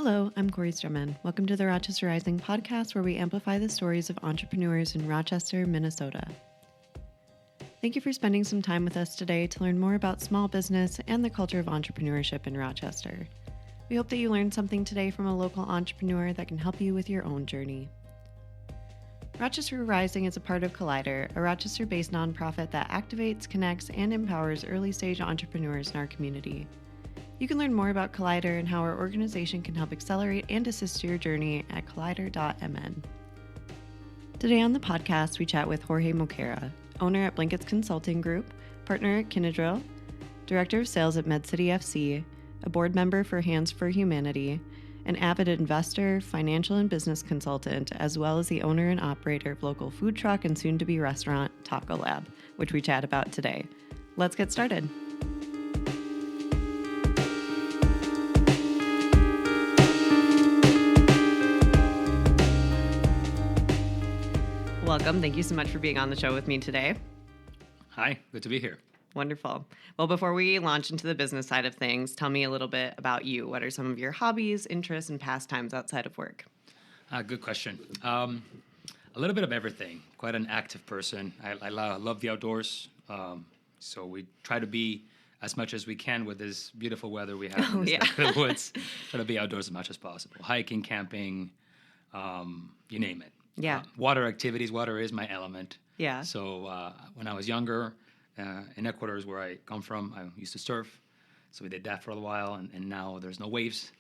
Hello, I'm Corey Strumman. Welcome to the Rochester Rising podcast, where we amplify the stories of entrepreneurs in Rochester, Minnesota. Thank you for spending some time with us today to learn more about small business and the culture of entrepreneurship in Rochester. We hope that you learned something today from a local entrepreneur that can help you with your own journey. Rochester Rising is a part of Collider, a Rochester-based nonprofit that activates, connects, and empowers early-stage entrepreneurs in our community. You can learn more about Collider and how our organization can help accelerate and assist your journey at collider.mn. Today on the podcast, we chat with Jorge Mosquera, owner at Blankets Consulting Group, partner at Kyndryl, director of sales at MedCity FC, a board member for Hands for Humanity, an avid investor, financial and business consultant, as well as the owner and operator of local food truck and soon-to-be restaurant Taco Lab, which we chat about today. Let's get started. Welcome. Thank you so much for being on the show with me today. Hi, good to be here. Wonderful. Well, before we launch into the business side of things, tell me a little bit about you. What are some of your hobbies, interests, and pastimes outside of work? Good question. A little bit of everything. Quite an active person. I love the outdoors. So we try to be as much as we can with this beautiful weather we have in this neck of the woods. Try to be outdoors as much as possible. Hiking, camping, you name it. Yeah. Water activities. Water is my element. Yeah. So when I was younger, in Ecuador is where I come from. I used to surf. So we did that for a while. And now there's no waves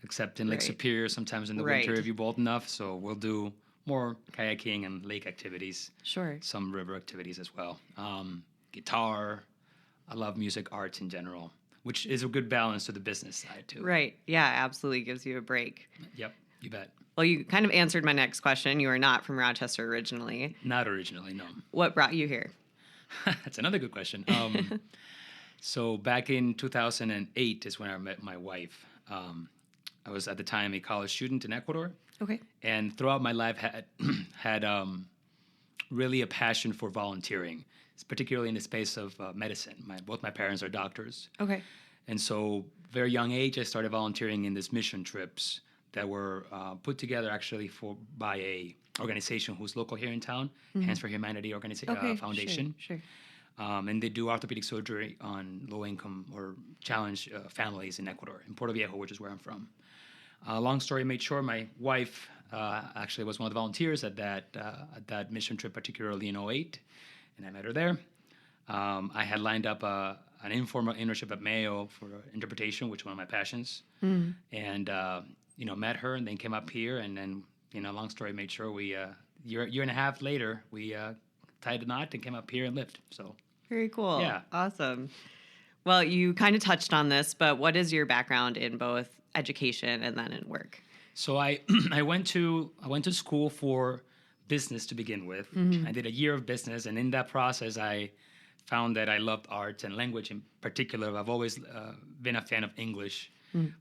except in Lake Superior, sometimes in the winter if you're bold enough. So we'll do more kayaking and lake activities. Sure. Some river activities as well. Guitar. I love music, arts in general, which is a good balance to the business side too. Right. Yeah, absolutely gives you a break. Yep, you bet. Well, you kind of answered my next question. You are not from Rochester originally. Not originally, no. What brought you here? That's another good question. So back in 2008 is when I met my wife. I was at the time a college student in Ecuador. Okay. And throughout my life had really a passion for volunteering, particularly in the space of medicine. Both my parents are doctors. Okay. And so very young age, I started volunteering in these mission trips that were put together actually by a organization who's local here in town, Hands for Humanity Foundation. Sure. And they do orthopedic surgery on low-income or challenged families in Ecuador, in Puerto Viejo, which is where I'm from. Long story made short, my wife actually was one of the volunteers at that mission trip, particularly in '08, and I met her there. I had lined up an informal internship at Mayo for interpretation, which is one of my passions, and met her, and then came up here, and then long story made short, we year and a half later we tied the knot and came up here and lived. So very cool. Yeah, awesome. Well, you kind of touched on this, but what is your background in both education and then in work? So I went to school for business to begin with. I did a year of business, and in that process, I found that I loved art and language in particular. I've always been a fan of English.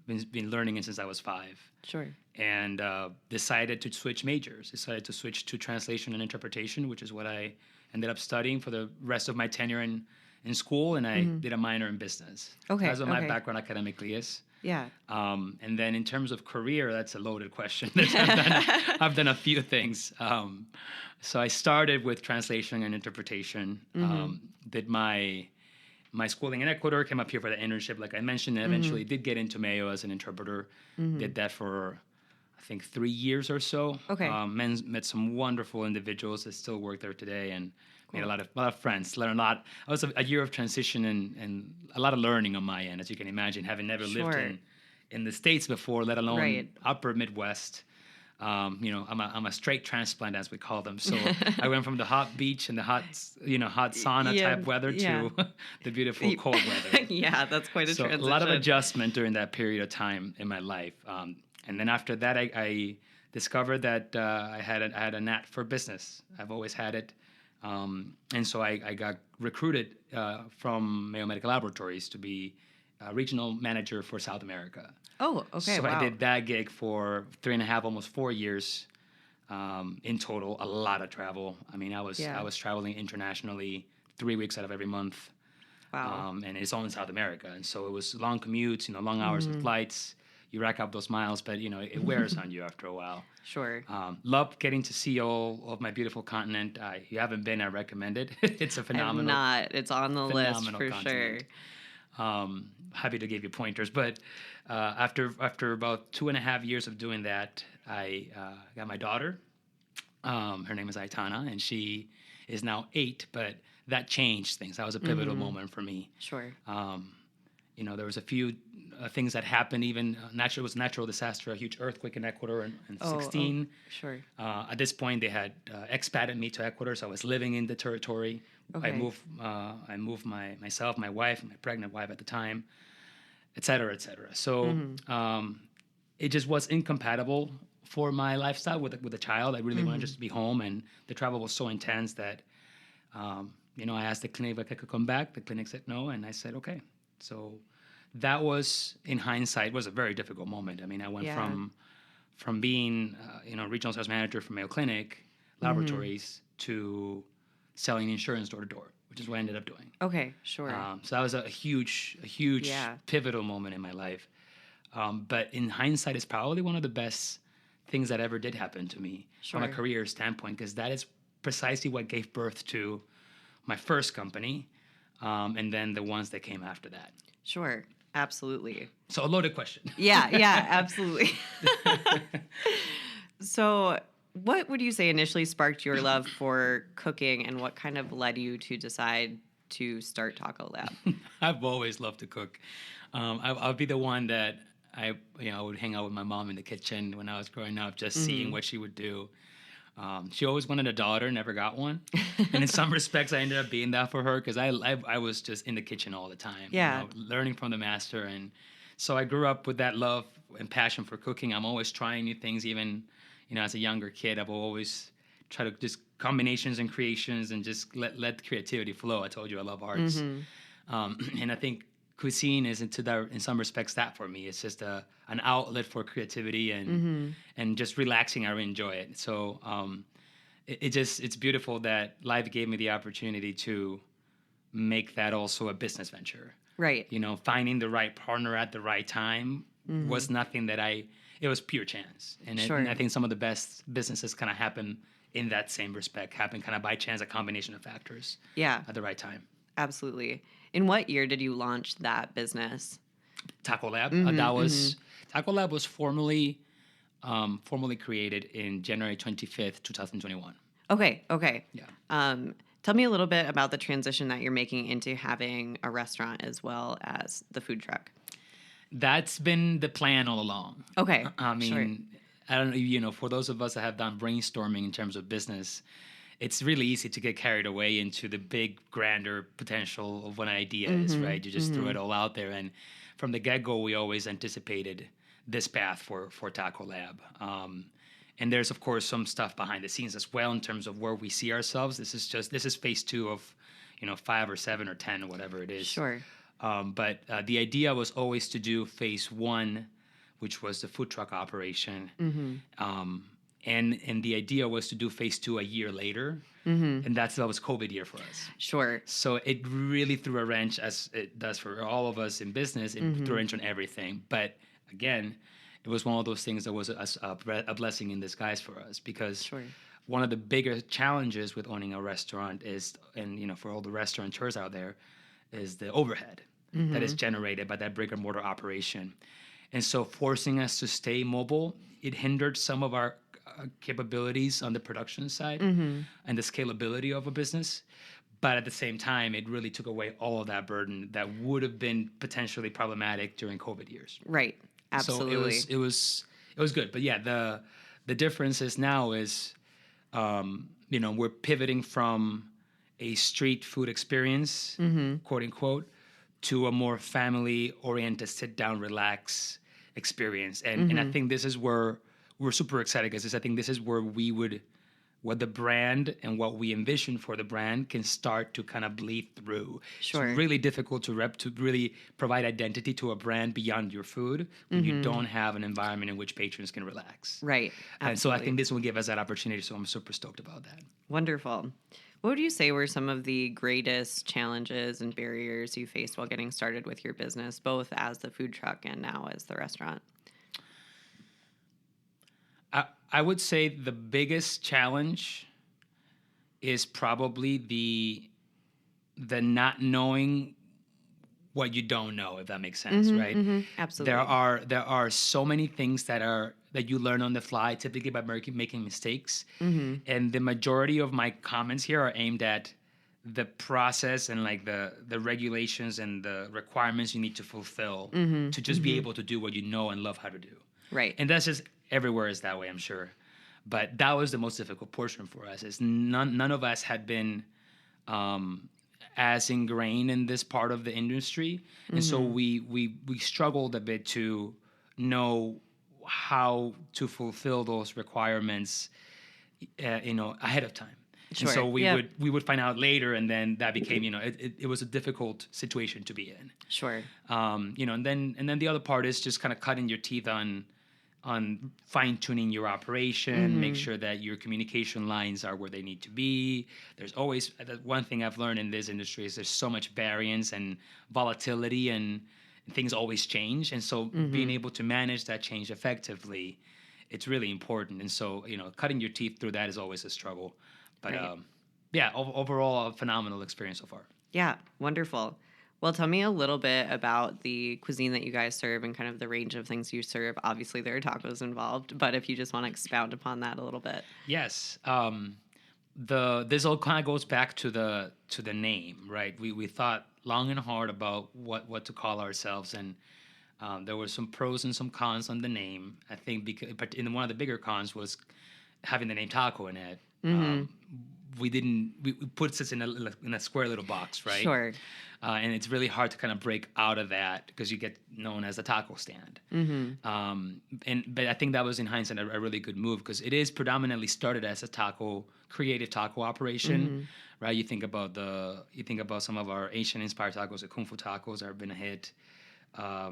Been learning it since I was 5. Sure. And decided to switch majors. Decided to switch to translation and interpretation, which is what I ended up studying for the rest of my tenure in school. And I did a minor in business. Okay. That's what my background academically is. Yeah. And then in terms of career, that's a loaded question. I've done a few things. So I started with translation and interpretation. Did my schooling in Ecuador, came up here for the internship, like I mentioned, and eventually did get into Mayo as an interpreter. Did that for, I think, 3 years or so. Okay. Met some wonderful individuals that still work there today, and made a lot of friends. Learned a lot. It was a year of transition and a lot of learning on my end, as you can imagine, having never lived in the States before, let alone upper Midwest. I'm a straight transplant, as we call them. So I went from the hot beach and the hot sauna type weather to the beautiful cold weather. Yeah, that's quite a transition. A lot of adjustment during that period of time in my life. And then after that, I discovered that I had a knack for business. I've always had it. And so I got recruited from Mayo Medical Laboratories to be a regional manager for South America. Oh, okay. So I did that gig for 3.5, almost 4 years in total. A lot of travel. I mean, I was traveling internationally 3 weeks out of every month. Wow. And it's all in South America. And so it was long commutes, long hours of flights. you rack up those miles, but it wears on you after a while. Sure. Love getting to see all of my beautiful continent. You haven't been, I recommend it. It's a phenomenal. I'm not. It's on the list for continent. sure. Happy to give you pointers, but after about 2.5 years of doing that, I got my daughter. Her name is Aitana, and she is now 8. But that changed things. That was a pivotal moment for me. Sure. There was a few things that happened. Even it was a natural disaster, a huge earthquake in Ecuador in 2016. Sure. At this point, they had expated me to Ecuador, so I was living in the territory. Okay. I moved myself, my wife, my pregnant wife at the time, et cetera, et cetera. So it just was incompatible for my lifestyle with a child. I really wanted just to be home, and the travel was so intense that, I asked the clinic if I could come back. The clinic said no, and I said okay. So that was, in hindsight, was a very difficult moment. I mean, I went from being, regional sales manager for Mayo Clinic Laboratories to selling insurance door to door, which is what I ended up doing. Okay, sure. So that was a huge pivotal moment in my life. But in hindsight, it's probably one of the best things that ever did happen to me from a career standpoint, because that is precisely what gave birth to my first company, and then the ones that came after that. Sure, absolutely. So a loaded question. Yeah, absolutely. So what would you say initially sparked your love for cooking, and what kind of led you to decide to start Taco Lab? I've always loved to cook. I'll be the one that I would hang out with my mom in the kitchen when I was growing up, just seeing what she would do. She always wanted a daughter, never got one. And in some respects, I ended up being that for her, because I was just in the kitchen all the time, learning from the master. And so I grew up with that love and passion for cooking. I'm always trying new things, even, as a younger kid. I've always tried to just combinations and creations and just let creativity flow. I told you I love arts. And I think cuisine is in some respects that for me. It's just an outlet for creativity and just relaxing. I enjoy it. So it's beautiful that life gave me the opportunity to make that also a business venture. Right. Finding the right partner at the right time was nothing that it was pure chance. And I think some of the best businesses kind of happen in that same respect, happen kind of by chance, a combination of factors. Yeah. At the right time. Absolutely. In what year did you launch that business? Taco Lab. Taco Lab was formally created in January 25th, 2021. Okay. Yeah. Tell me a little bit about the transition that you're making into having a restaurant as well as the food truck. That's been the plan all along. Okay. I mean, I don't know, for those of us that have done brainstorming in terms of business, it's really easy to get carried away into the big, grander potential of what an idea is, right? You just throw it all out there. And from the get-go, we always anticipated this path for Taco Lab. And there's, of course, some stuff behind the scenes as well in terms of where we see ourselves. This is phase 2 of, 5 or 7 or 10 or whatever it is. Sure. But the idea was always to do phase 1, which was the food truck operation. And the idea was to do phase 2 a year later. And that was COVID year for us. Sure. So it really threw a wrench, as it does for all of us in business. It threw a wrench on everything. But again, it was one of those things that was a blessing in disguise for us, because one of the bigger challenges with owning a restaurant is, and for all the restaurateurs out there, is the overhead that is generated by that brick and mortar operation. And so forcing us to stay mobile, it hindered some of our capabilities on the production side and the scalability of a business. But at the same time, it really took away all of that burden that would have been potentially problematic during COVID years. Right. Absolutely. So it was good. But yeah, the difference is now is, we're pivoting from a street food experience, quote unquote, to a more family oriented, sit down, relax experience. And I think this is where we're super excited, because I think this is where what the brand and what we envision for the brand can start to kind of bleed through. Sure. It's really difficult to really provide identity to a brand beyond your food when you don't have an environment in which patrons can relax. Right. Absolutely. And so I think this will give us that opportunity. So I'm super stoked about that. Wonderful. What would you say were some of the greatest challenges and barriers you faced while getting started with your business, both as the food truck and now as the restaurant? I would say the biggest challenge is probably the not knowing what you don't know, if that makes sense, right? Absolutely. There are so many things that you learn on the fly, typically by making mistakes, and the majority of my comments here are aimed at the process and like the regulations and the requirements you need to fulfill to just be able to do what you know and love how to do. Right. And that's just everywhere is that way, I'm sure. But that was the most difficult portion for us. Is none of us had been as ingrained in this part of the industry, and so we struggled a bit to know how to fulfill those requirements, ahead of time. Sure. And so we would find out later, and then that became, it was a difficult situation to be in. Sure. And then the other part is just kind of cutting your teeth on fine-tuning your operation, make sure that your communication lines are where they need to be. There's always, one thing I've learned in this industry is there's so much variance and volatility, and things always change. And so being able to manage that change effectively, it's really important. And so, cutting your teeth through that is always a struggle. But Right. Overall, a phenomenal experience so far. Yeah, wonderful. Well, tell me a little bit about the cuisine that you guys serve and kind of the range of things you serve. Obviously, there are tacos involved, but if you just want to expound upon that a little bit. Yes. This all kind of goes back to the name, right? We thought long and hard about what to call ourselves, and there were some pros and some cons on the name. I think but one of the bigger cons was having the name taco in it. We put us in a square little box, right? Sure. And it's really hard to kind of break out of that because you get known as a taco stand. But I think that was in hindsight a really good move, because it is predominantly started as a creative taco operation, right? You think about some of our Asian inspired tacos, the Kung Fu tacos have been a hit. I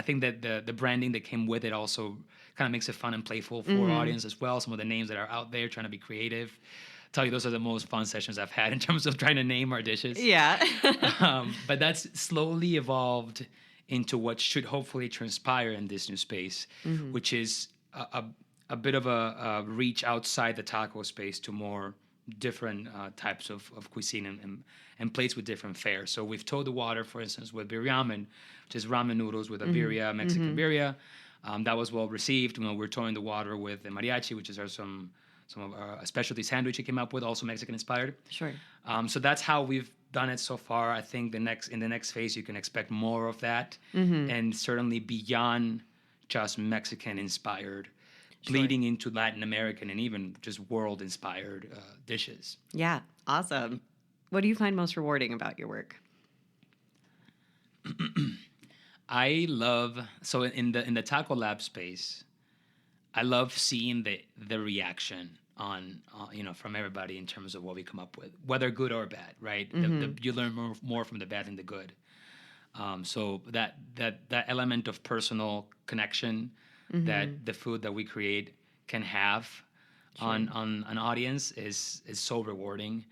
think that the branding that came with it also kind of makes it fun and playful for audience as well. Some of the names that are out there trying to be creative. Tell you, those are the most fun sessions I've had in terms of trying to name our dishes. Yeah. But that's slowly evolved into what should hopefully transpire in this new space, which is a bit of a reach outside the taco space to more different types of cuisine and plates with different fare. So we've towed the water, for instance, with biryamen, which is ramen noodles with a birria, Mexican birria. That was well received. We're towing the water with the mariachi, which is some of our specialty sandwich he came up with, also Mexican inspired. Sure. So that's how we've done it so far. I think in the next phase you can expect more of that, and certainly beyond just Mexican inspired, bleeding into Latin American and even just world inspired dishes. Yeah, awesome. What do you find most rewarding about your work? I love, so in the Taco Lab space, I love seeing the reaction on from everybody in terms of what we come up with, whether good or bad, right? You learn more from the bad than the good. So that element of personal connection that the food that we create can have on an audience is so rewarding.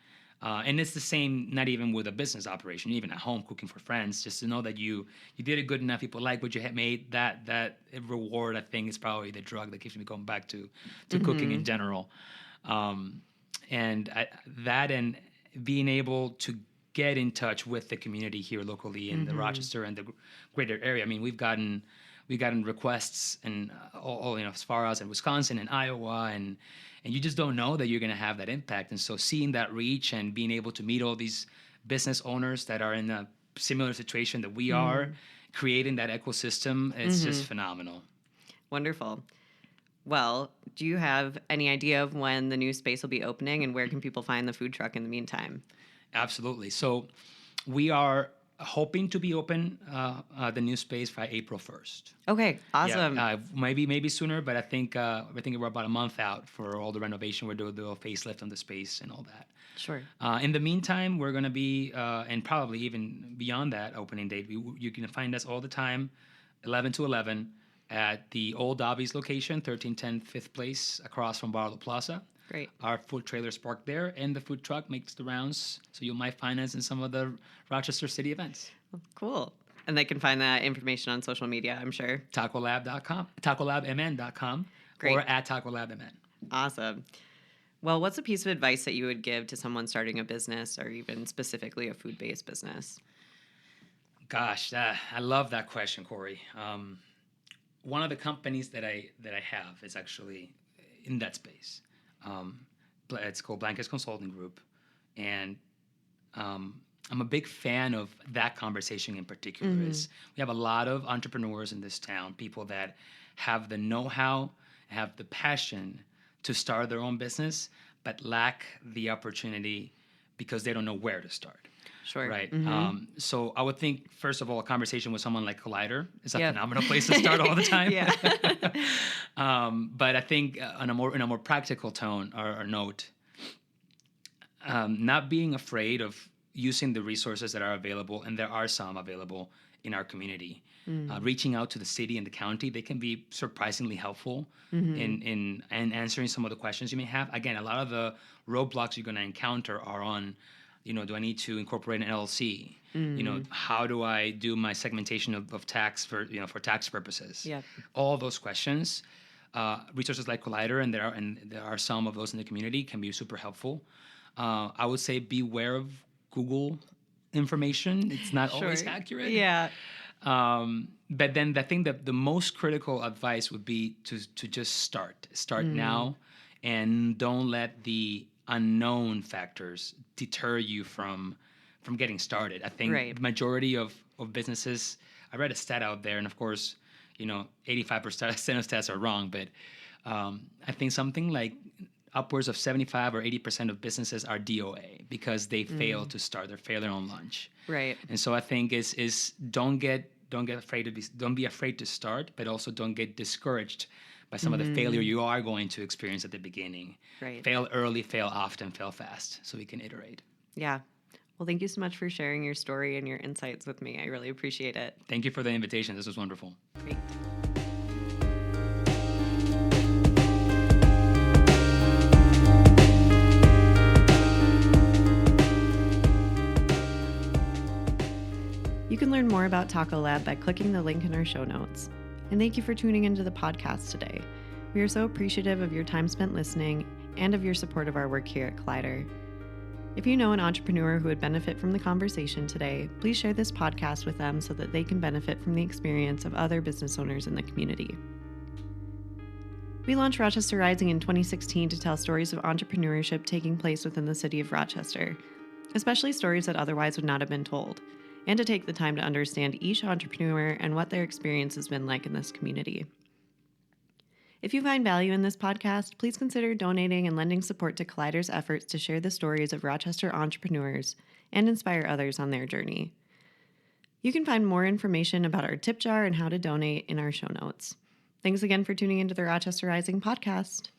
And it's the same, not even with a business operation, even at home cooking for friends, just to know that you did it good enough, people like what you had made, that reward, I think, is probably the drug that keeps me going back to cooking in general. And being able to get in touch with the community here locally in the Rochester and the greater area. I mean, we've gotten requests and all as far as in Wisconsin and Iowa, and you just don't know that you're going to have that impact. And so seeing that reach and being able to meet all these business owners that are in a similar situation that we are, creating that ecosystem, it's just phenomenal. Wonderful. Well, do you have any idea of when the new space will be opening, and where can people find the food truck in the meantime? Absolutely. So we are hoping to be open the new space by April 1st. Okay, awesome. Yeah, maybe sooner, but I think we're about a month out for all the renovation. We're doing a facelift on the space and all that. Sure. In the meantime, we're going to be, and probably even beyond that opening date, you can find us all the time, 11 to 11, at the old Dobby's location, 1310 5th Place, across from Barlow Plaza. Great. Our food trailer's parked there, and the food truck makes the rounds, so you might find us in some of the Rochester City events. Cool. And they can find that information on social media, I'm sure. TacoLab.com, TacoLabMN.com. Great. or at Taco Lab MN. Awesome. Well, what's a piece of advice that you would give to someone starting a business or even specifically a food-based business? Gosh, I love that question, Corey. One of the companies that I have is actually in that space. It's called Blankets Consulting Group, and I'm a big fan of that conversation in particular. Is we have a lot of entrepreneurs in this town, people that have the know-how, have the passion to start their own business, but lack the opportunity because they don't know where to start. Sure. Right. So I would think, first of all, a conversation with someone like Collider is a phenomenal place to start all the time. But I think in a more practical tone or note, not being afraid of using the resources that are available, and there are some available in our community. Reaching out to the city and the county, they can be surprisingly helpful in answering some of the questions you may have. Again, a lot of the roadblocks you're going to encounter are on, do I need to incorporate an LLC? How do I do my segmentation of tax for tax purposes? All those questions, resources like Collider, and there are some of those in the community, can be super helpful. I would say beware of Google information. It's not always accurate. But then I think that the most critical advice would be to just start now, and don't let the unknown factors deter you from getting started. I think the majority of businesses, I read a stat out there, and of course, 85% of stats are wrong, but I think something like upwards of 75 or 80% of businesses are DOA because they fail to start. They're failing on launch. Right. And so I think is don't be afraid to start, but also don't get discouraged by some of the failure you are going to experience at the beginning. Right. Fail early, fail often, fail fast, so we can iterate. Yeah. Well, thank you so much for sharing your story and your insights with me. I really appreciate it. Thank you for the invitation. This was wonderful. Great. You can learn more about Taco Lab by clicking the link in our show notes. And thank you for tuning into the podcast today. We are so appreciative of your time spent listening and of your support of our work here at Collider. If you know an entrepreneur who would benefit from the conversation today, please share this podcast with them so that they can benefit from the experience of other business owners in the community. We launched Rochester Rising in 2016 to tell stories of entrepreneurship taking place within the city of Rochester, especially stories that otherwise would not have been told, and to take the time to understand each entrepreneur and what their experience has been like in this community. If you find value in this podcast, please consider donating and lending support to Collider's efforts to share the stories of Rochester entrepreneurs and inspire others on their journey. You can find more information about our tip jar and how to donate in our show notes. Thanks again for tuning into the Rochester Rising podcast.